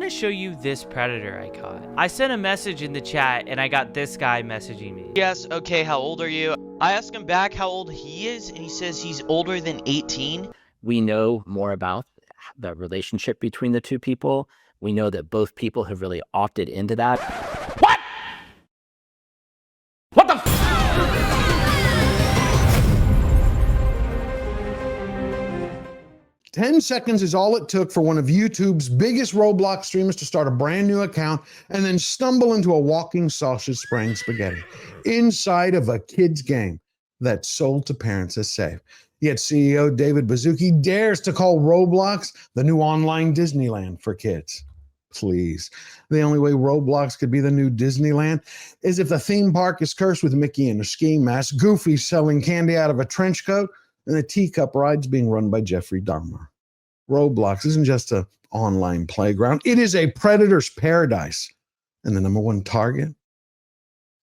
gonna show you this predator I caught. I sent a message in the chat and I got this guy messaging me. Yes, okay, how old are you? I asked him back how old he is, and he says he's older than 18. We know more about the relationship between the two people. We know that both people have really opted into that. What? What the 10 seconds is all it took for one of YouTube's biggest Roblox streamers to start a brand new account and then stumble into a walking sausage spraying spaghetti inside of a kid's game that's sold to parents as safe. Yet CEO David Baszucki dares to call Roblox the new online Disneyland for kids. Please. The only way Roblox could be the new Disneyland is if the theme park is cursed with Mickey in a ski mask, Goofy selling candy out of a trench coat, and the teacup rides being run by Jeffrey Dahmer. Roblox isn't just an online playground. It is a predator's paradise. And the number one target?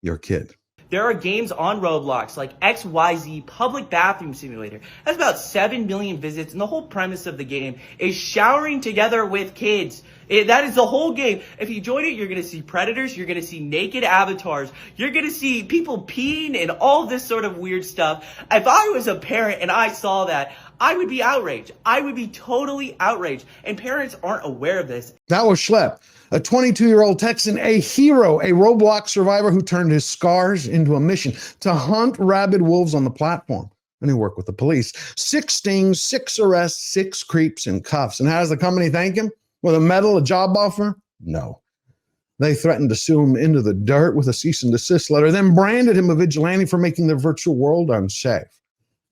Your kid. There are games on Roblox like XYZ Public Bathroom Simulator. That's about 7 million visits, and the whole premise of the game is showering together with kids. That is the whole game. If you join it, you're going to see predators, you're going to see naked avatars, you're going to see people peeing and all this sort of weird stuff. If I was a parent and I saw that, I would be outraged. I would be totally outraged. And parents aren't aware of this. That was Schlepp, a 22-year-old Texan, a hero, a Roblox survivor who turned his scars into a mission to hunt rabid wolves on the platform. And he worked with the police. 6 stings, 6 arrests, 6 creeps in cuffs. And how does the company thank him? With a medal, a job offer? No. They threatened to sue him into the dirt with a cease and desist letter, then branded him a vigilante for making the virtual world unsafe.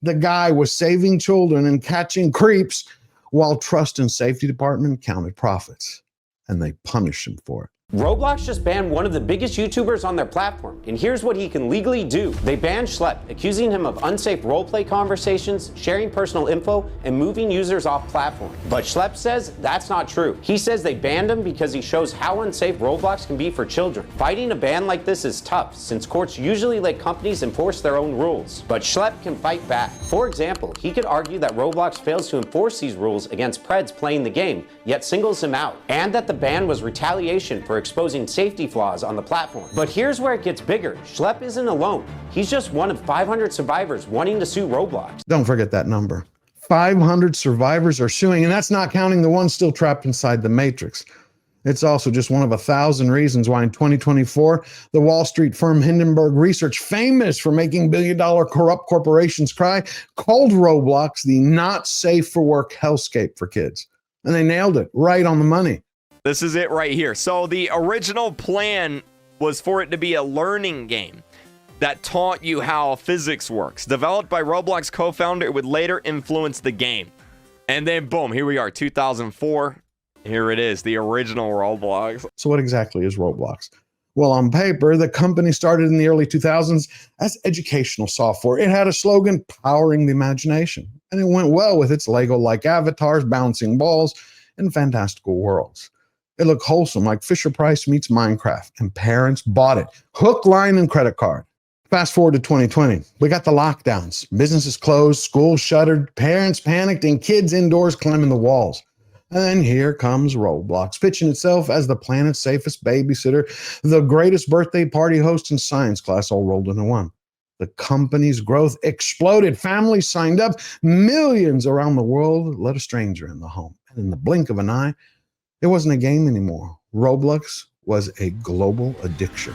The guy was saving children and catching creeps while Trust and Safety Department counted profits. And they punished him for it. Roblox just banned one of the biggest YouTubers on their platform, and here's what he can legally do. They banned Schlepp, accusing him of unsafe roleplay conversations, sharing personal info, and moving users off platform. But Schlepp says that's not true. He says they banned him because he shows how unsafe Roblox can be for children. Fighting a ban like this is tough, since courts usually let companies enforce their own rules. But Schlepp can fight back. For example, he could argue that Roblox fails to enforce these rules against Preds playing the game, yet singles him out, and that the ban was retaliation for exposing safety flaws on the platform. But here's where it gets bigger. Schlepp isn't alone. He's just one of 500 survivors wanting to sue Roblox. Don't forget that number. 500 survivors are suing, and that's not counting the ones still trapped inside the matrix. It's also just one of 1,000 reasons why in 2024, the Wall Street firm Hindenburg Research, famous for making billion-dollar corrupt corporations cry, called Roblox the not safe for work hellscape for kids. And they nailed it right on the money. This is it right here. So the original plan was for it to be a learning game that taught you how physics works. Developed by Roblox co-founder, it would later influence the game. And then boom, here we are, 2004. Here it is, the original Roblox. So what exactly is Roblox? Well, on paper, the company started in the early 2000s as educational software. It had a slogan, powering the imagination. And it went well with its Lego-like avatars, bouncing balls, and fantastical worlds. It looked wholesome, like Fisher-Price meets Minecraft, and parents bought it. Hook, line, and credit card. Fast forward to 2020. We got the lockdowns. Businesses closed, schools shuttered, parents panicked, and kids indoors climbing the walls. And then here comes Roblox, pitching itself as the planet's safest babysitter, the greatest birthday party host, and science class all rolled into one. The company's growth exploded. Families signed up. Millions around the world let a stranger in the home. And in the blink of an eye, it wasn't a game anymore. Roblox was a global addiction.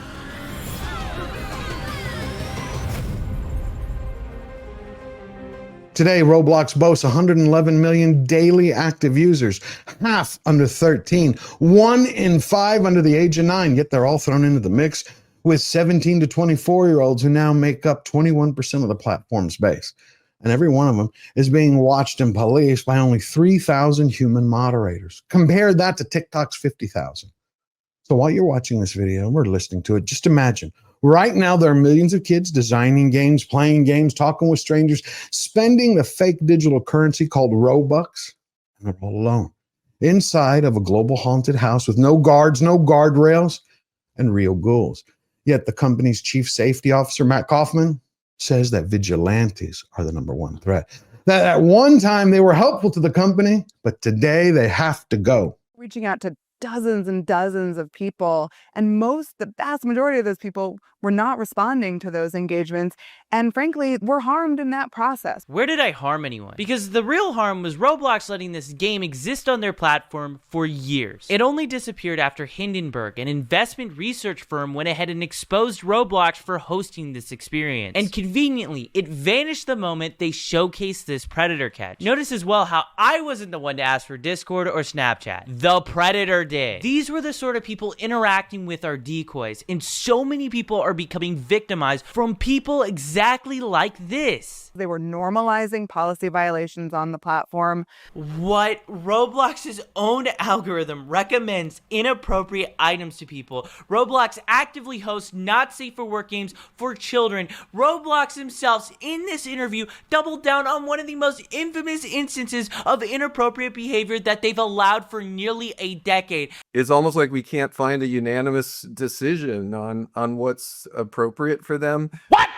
Today, Roblox boasts 111 million daily active users, half under 13, 1 in 5 under the age of 9, yet they're all thrown into the mix with 17 to 24-year-olds who now make up 21% of the platform's base. And every one of them is being watched and policed by only 3,000 human moderators. Compare that to TikTok's 50,000. So while you're watching this video, we're listening to it, just imagine. Right now, there are millions of kids designing games, playing games, talking with strangers, spending the fake digital currency called Robux, and they're all alone. Inside of a global haunted house with no guards, no guardrails, and real ghouls. Yet the company's chief safety officer, Matt Kaufman, says that vigilantes are the number one threat. That at one time they were helpful to the company, but today they have to go. Reaching out to dozens and dozens of people. And the vast majority of those people were not responding to those engagements. And frankly, were harmed in that process. Where did I harm anyone? Because the real harm was Roblox letting this game exist on their platform for years. It only disappeared after Hindenburg, an investment research firm, went ahead and exposed Roblox for hosting this experience. And conveniently, it vanished the moment they showcased this predator catch. Notice as well how I wasn't the one to ask for Discord or Snapchat. The predator did. These were the sort of people interacting with our decoys, and so many people are becoming victimized from people exactly like this. They were normalizing policy violations on the platform. What? Roblox's own algorithm recommends inappropriate items to people. Roblox actively hosts not safe for work games for children. Roblox themselves, in this interview, doubled down on one of the most infamous instances of inappropriate behavior that they've allowed for nearly a decade. It's almost like we can't find a unanimous decision on what's appropriate for them. What?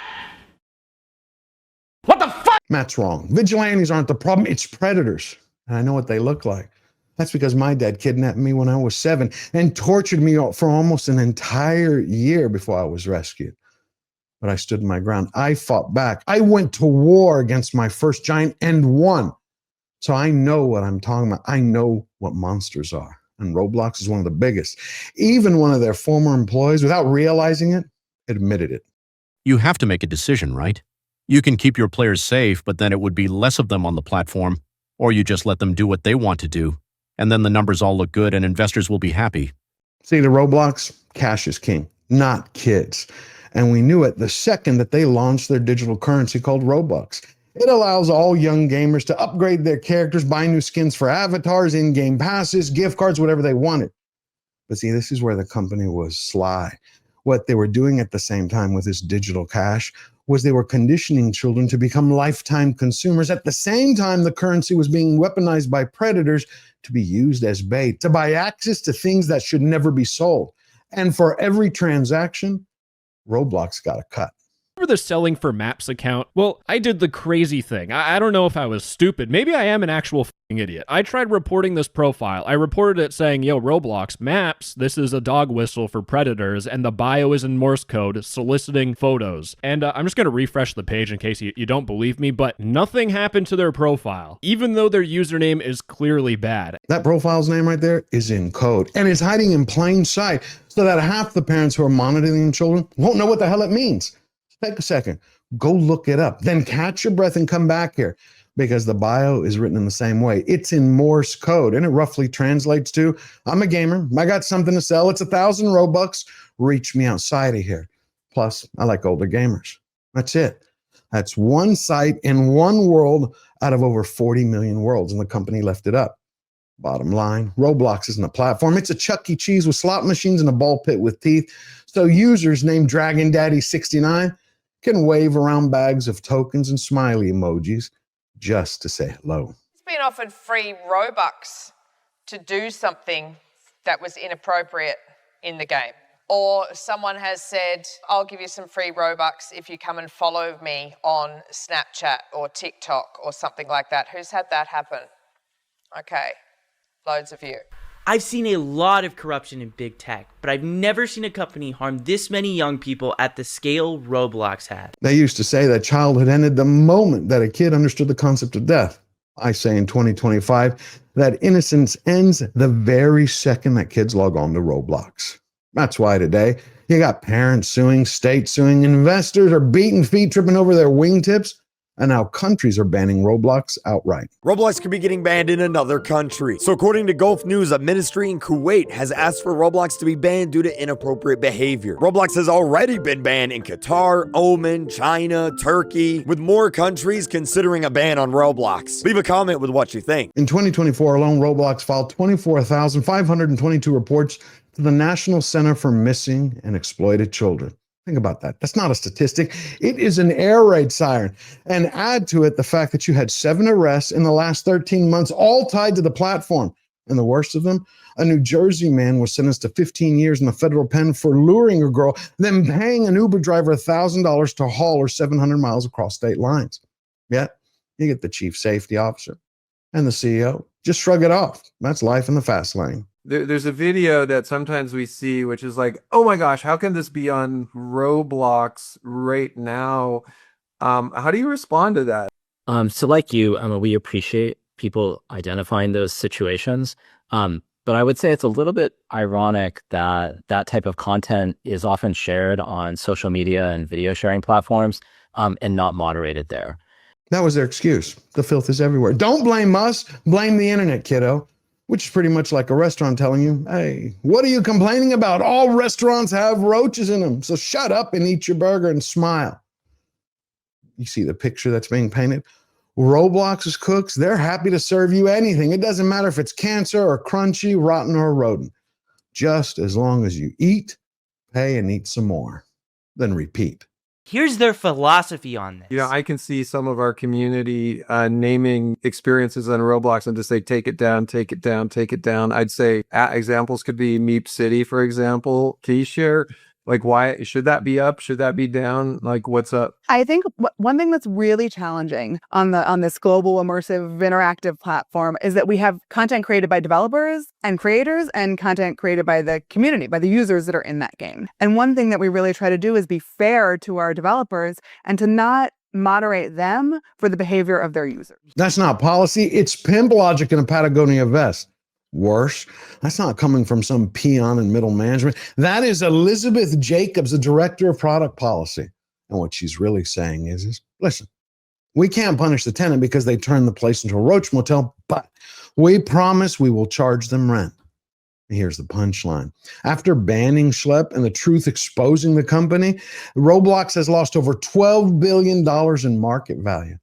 What the fuck? Matt's wrong. Vigilantes aren't the problem. It's predators. And I know what they look like. That's because my dad kidnapped me when I was 7 and tortured me for almost an entire year before I was rescued. But I stood my ground. I fought back. I went to war against my first giant and won. So I know what I'm talking about. I know what monsters are. And Roblox is one of the biggest. Even one of their former employees, without realizing it, admitted it. You have to make a decision, right? You can keep your players safe, but then it would be less of them on the platform, or you just let them do what they want to do, and then the numbers all look good and investors will be happy. See, to Roblox, cash is king, not kids. And we knew it the second that they launched their digital currency called Robux. It allows all young gamers to upgrade their characters, buy new skins for avatars, in-game passes, gift cards, whatever they wanted. But see, this is where the company was sly. What they were doing at the same time with this digital cash was they were conditioning children to become lifetime consumers. At the same time, the currency was being weaponized by predators to be used as bait, to buy access to things that should never be sold. And for every transaction, Roblox got a cut. The selling for maps account. Well, I did the crazy thing. I don't know if I was stupid. Maybe I am an actual f***ing idiot. I tried reporting this profile. I reported it saying, yo, Roblox, maps, this is a dog whistle for predators, and the bio is in Morse code, soliciting photos. And I'm just going to refresh the page in case you don't believe me, but nothing happened to their profile, even though their username is clearly bad. That profile's name right there is in code and is hiding in plain sight so that half the parents who are monitoring children won't know what the hell it means. Take a second, go look it up, then catch your breath and come back here because the bio is written in the same way. It's in Morse code and it roughly translates to, I'm a gamer, I got something to sell, it's 1,000 Robux, reach me outside of here. Plus, I like older gamers. That's it. That's one site in one world out of over 40 million worlds, and the company left it up. Bottom line, Roblox isn't a platform. It's a Chuck E. Cheese with slot machines and a ball pit with teeth. So users named Dragon Daddy 69 can wave around bags of tokens and smiley emojis just to say hello. He's been offered free Robux to do something that was inappropriate in the game. Or someone has said, I'll give you some free Robux if you come and follow me on Snapchat or TikTok or something like that. Who's had that happen? Okay, loads of you. I've seen a lot of corruption in big tech, but I've never seen a company harm this many young people at the scale Roblox had. They used to say that childhood ended the moment that a kid understood the concept of death. I say in 2025 that innocence ends the very second that kids log on to Roblox. That's why today you got parents suing, states suing, investors are beating feet, tripping over their wingtips. And now countries are banning Roblox outright. Roblox could be getting banned in another country. So according to Gulf News, a ministry in Kuwait has asked for Roblox to be banned due to inappropriate behavior. Roblox has already been banned in Qatar, Oman, China, Turkey, with more countries considering a ban on Roblox. Leave a comment with what you think. In 2024 alone, Roblox filed 24,522 reports to the National Center for Missing and Exploited Children. Think about that. That's not a statistic. It is an air raid siren. And add to it the fact that you had 7 arrests in the last 13 months, all tied to the platform. And the worst of them, a New Jersey man was sentenced to 15 years in the federal pen for luring a girl, then paying an Uber driver $1,000 to haul her 700 miles across state lines. Yet, you get the chief safety officer and the CEO. Just shrug it off. That's life in the fast lane. There's a video that sometimes we see, which is like, oh my gosh, how can this be on Roblox right now? How do you respond to that? So like you, we appreciate people identifying those situations. But I would say it's a little bit ironic that that type of content is often shared on social media and video sharing platforms, and not moderated there. That was their excuse. The filth is everywhere. Don't blame us, blame the internet, kiddo. Which is pretty much like a restaurant telling you, hey, what are you complaining about? All restaurants have roaches in them. So shut up and eat your burger and smile. You see the picture that's being painted? Roblox's cooks, they're happy to serve you anything. It doesn't matter if it's cancer or crunchy, rotten, or rodent. Just as long as you eat, pay, and eat some more. Then repeat. Here's their philosophy on this. You know, I can see some of our community naming experiences on Roblox and just say, take it down, take it down, take it down. I'd say examples could be Meep City, for example. Can you share, like, why should that be up? Should that be down? Like, what's up? I think one thing that's really challenging on this global immersive interactive platform is that we have content created by developers and creators and content created by the community, by the users that are in that game. And one thing that we really try to do is be fair to our developers and to not moderate them for the behavior of their users. That's not policy. It's pimp logic in a Patagonia vest. Worse, that's not coming from some peon in middle management. That is Elizabeth Jacobs, the director of product policy. And what she's really saying is, listen, we can't punish the tenant because they turned the place into a roach motel, but we promise we will charge them rent. Here's the punchline. After banning Schlepp and the truth exposing the company, Roblox has lost over $12 billion in market value.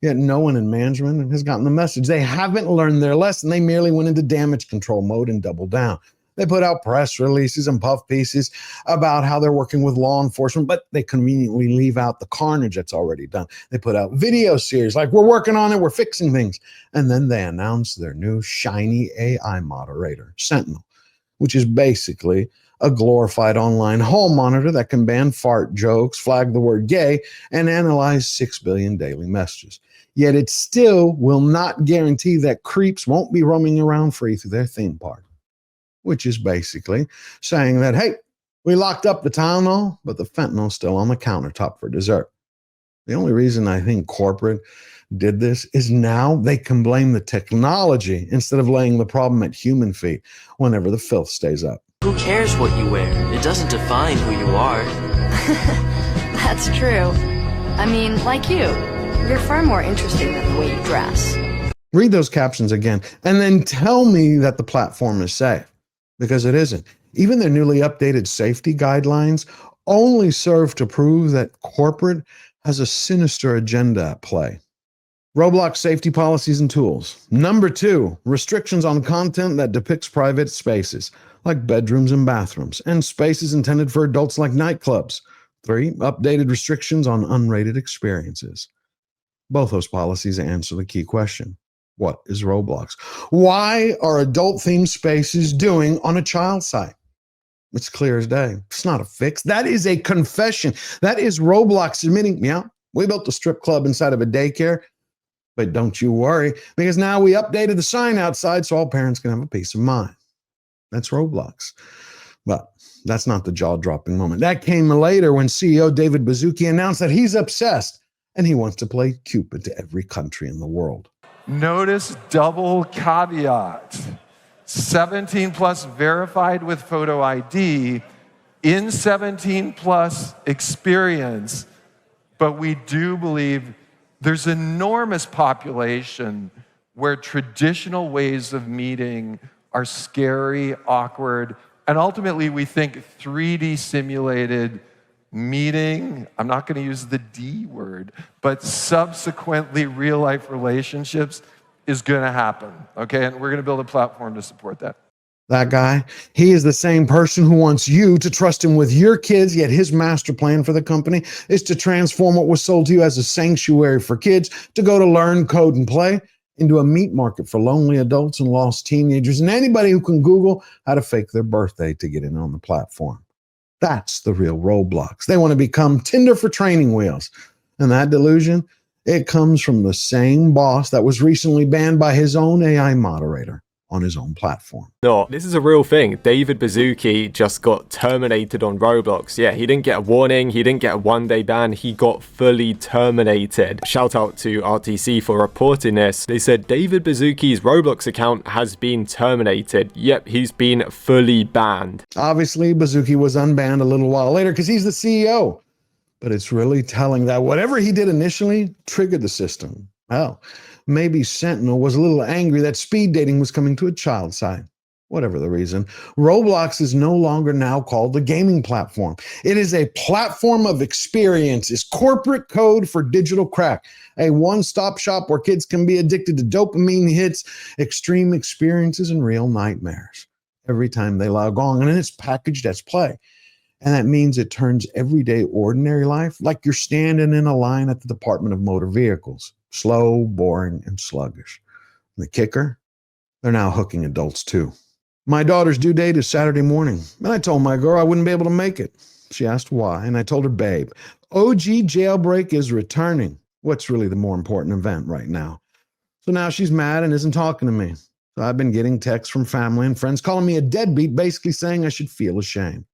Yet no one in management has gotten the message. They haven't learned their lesson. They merely went into damage control mode and doubled down. They put out press releases and puff pieces about how they're working with law enforcement, but they conveniently leave out the carnage that's already done. They put out video series like, we're working on it, we're fixing things. And then they announce their new shiny AI moderator, Sentinel, which is basically a glorified online hall monitor that can ban fart jokes, flag the word gay, and analyze 6 billion daily messages. Yet it still will not guarantee that creeps won't be roaming around free through their theme park, which is basically saying that, hey, we locked up the Tylenol, but the fentanyl's still on the countertop for dessert. The only reason I think corporate did this is now they can blame the technology instead of laying the problem at human feet whenever the filth stays up. Who cares what you wear? It doesn't define who you are. That's true. I mean, like you. You're far more interesting than the way you dress. Read those captions again, and then tell me that the platform is safe, because it isn't. Even their newly updated safety guidelines only serve to prove that corporate has a sinister agenda at play. Roblox safety policies and tools. Number 2, restrictions on content that depicts private spaces, like bedrooms and bathrooms, and spaces intended for adults like nightclubs. 3, updated restrictions on unrated experiences. Both those policies answer the key question. What is Roblox? Why are adult-themed spaces doing on a child site? It's clear as day. It's not a fix. That is a confession. That is Roblox admitting, yeah, we built a strip club inside of a daycare, but don't you worry, because now we updated the sign outside so all parents can have a peace of mind. That's Roblox. But that's not the jaw-dropping moment. That came later when CEO David Baszucki announced that he's obsessed and he wants to play Cupid to every country in the world. Notice double caveat. 17 plus verified with photo ID in 17 plus experience. But we do believe there's enormous population where traditional ways of meeting are scary, awkward, and ultimately we think 3D simulated meeting, I'm not going to use the D word, but subsequently real life relationships is going to happen, okay? And we're going to build a platform to support that. That guy, he is the same person who wants you to trust him with your kids, yet his master plan for the company is to transform what was sold to you as a sanctuary for kids to go to learn, code, and play into a meat market for lonely adults and lost teenagers and anybody who can Google how to fake their birthday to get in on the platform. That's the real Roblox. They want to become Tinder for training wheels. And that delusion, it comes from the same boss that was recently banned by his own AI moderator. on his own platform. No, this is a real thing. David Baszucki just got terminated on Roblox. Yeah, he didn't get a warning, he didn't get a one-day ban, he got fully terminated. Shout out to RTC for reporting this. They said David Baszucki's Roblox account has been terminated. Yep, he's been fully banned. Obviously, Baszucki was unbanned a little while later because he's the CEO. But it's really telling that whatever he did initially triggered the system. Hell, maybe Sentinel was a little angry that speed dating was coming to a child side. Whatever the reason, Roblox is no longer now called a gaming platform. It is a platform of experiences, corporate code for digital crack, a one-stop shop where kids can be addicted to dopamine hits, extreme experiences, and real nightmares every time they log on. And it's packaged as play. And that means it turns everyday ordinary life like you're standing in a line at the Department of Motor Vehicles. Slow, boring, and sluggish. And the kicker? They're now hooking adults too. My daughter's due date is Saturday morning, and I told my girl I wouldn't be able to make it. She asked why, and I told her, babe, OG Jailbreak is returning. What's really the more important event right now? So now she's mad and isn't talking to me. So I've been getting texts from family and friends calling me a deadbeat, basically saying I should feel ashamed.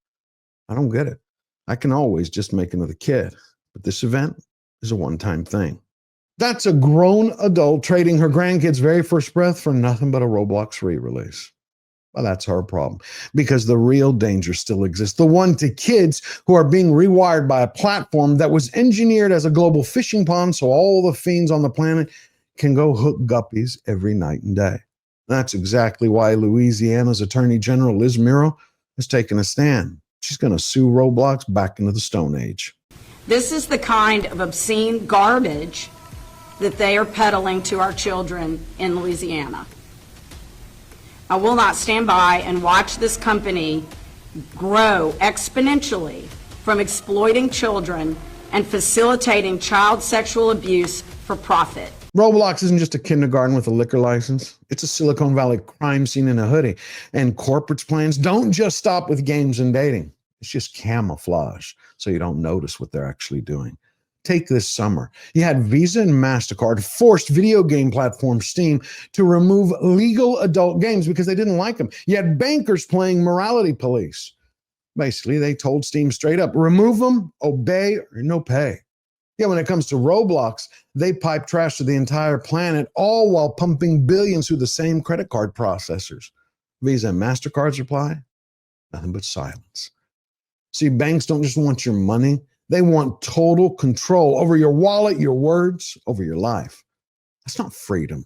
I don't get it. I can always just make another kid, but this event is a one-time thing. That's a grown adult trading her grandkid's very first breath for nothing but a Roblox re-release. Well, that's her problem, because the real danger still exists. The one to kids who are being rewired by a platform that was engineered as a global fishing pond so all the fiends on the planet can go hook guppies every night and day. That's exactly why Louisiana's Attorney General Liz Muro has taken a stand. She's going to sue Roblox back into the Stone Age. This is the kind of obscene garbage that they are peddling to our children in Louisiana. I will not stand by and watch this company grow exponentially from exploiting children and facilitating child sexual abuse for profit. Roblox isn't just a kindergarten with a liquor license. It's a Silicon Valley crime scene in a hoodie. And corporate's plans don't just stop with games and dating. It's just camouflage, so you don't notice what they're actually doing. Take this summer. You had Visa and MasterCard forced video game platform Steam to remove legal adult games because they didn't like them. You had bankers playing morality police. Basically, they told Steam straight up, remove them, obey, or no pay. Yeah, when it comes to Roblox, they pipe trash to the entire planet, all while pumping billions through the same credit card processors. Visa and MasterCard's reply? Nothing but silence. See, banks don't just want your money. They want total control over your wallet, your words, over your life. That's not freedom.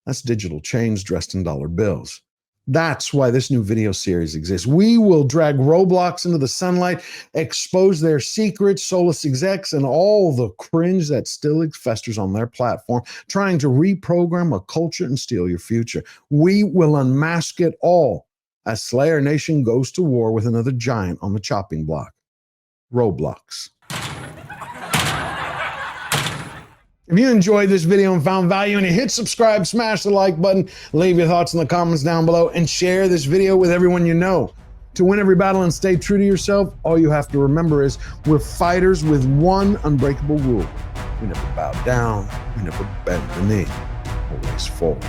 That's digital change dressed in dollar bills. That's why this new video series exists. We will drag Roblox into the sunlight, expose their secrets, soulless execs, and all the cringe that still festers on their platform, trying to reprogram a culture and steal your future. We will unmask it all as Slayer Nation goes to war with another giant on the chopping block. Roblox. If you enjoyed this video and found value in it, hit subscribe, smash the like button, leave your thoughts in the comments down below, and share this video with everyone you know. To win every battle and stay true to yourself, all you have to remember is we're fighters with one unbreakable rule. We never bow down, we never bend the knee, always forward.